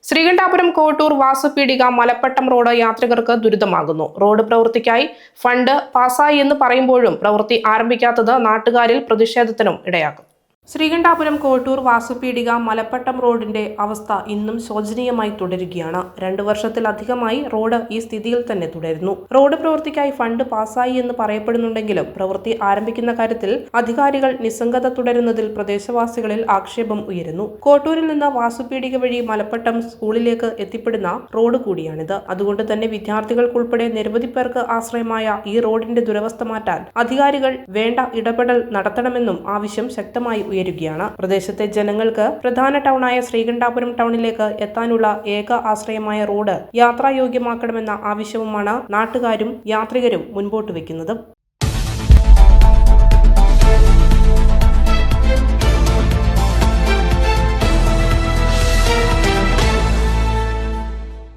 Sreekandapuram Kottoor Vasupeedika Malappattam road യാത്രികർക്ക് ദുരിതമാകുന്നു. Road പ്രവൃത്തിക്കായി ഫണ്ട് പാസായി എന്ന് പറയുമ്പോഴും പ്രവൃത്തി ആരംഭിക്കാത്തത് നാട്ടുകാരിൽ പ്രതിഷേധത്തിനും ഇടയാക്കും. ശ്രീകണ്ഠാപുരം കോട്ടൂർ വാസുപീടിക മലപ്പട്ടം റോഡിന്റെ അവസ്ഥ ഇന്നും ശോചനീയമായി തുടരുകയാണ്. 2 വർഷത്തിലധികമായി റോഡ് ഈ സ്ഥിതിയിൽ തന്നെ തുടരുന്നു. റോഡ് പ്രവൃത്തിക്കായി ഫണ്ട് പാസായി എന്ന് പറയപ്പെടുന്നുണ്ടെങ്കിലും പ്രവൃത്തി ആരംഭിക്കുന്ന കാര്യത്തിൽ അധികാരികൾ നിസ്സംഗത തുടരുന്നതിൽ പ്രദേശവാസികളിൽ ആക്ഷേപം ഉയരുന്നു. കോട്ടൂരിൽ നിന്ന് വാസുപീടിക വഴി മലപ്പട്ടം സ്കൂളിലേക്ക് എത്തിപ്പെടുന്ന റോഡ് കൂടിയാണിത്. അതുകൊണ്ട് തന്നെ വിദ്യാർത്ഥികൾക്കുൾപ്പെടെ നിരവധി പേർക്ക് ആശ്രയമായ ഈ റോഡിന്റെ ദുരവസ്ഥ മാറ്റാൻ അധികാരികൾ വേണ്ട ഇടപെടൽ നടത്തണമെന്നും ആവശ്യം ശക്തമായി ഉയരുകയാണ്. പ്രദേശത്തെ ജനങ്ങൾക്ക് പ്രധാന ടൗണായ ശ്രീകണ്ഠാപുരം ടൗണിലേക്ക് എത്താനുള്ള ഏക ആശ്രയമായ റോഡ് യാത്രായോഗ്യമാക്കണമെന്ന ആവശ്യവുമാണ് നാട്ടുകാരും യാത്രികരും മുൻപോട്ട് വെക്കുന്നത്.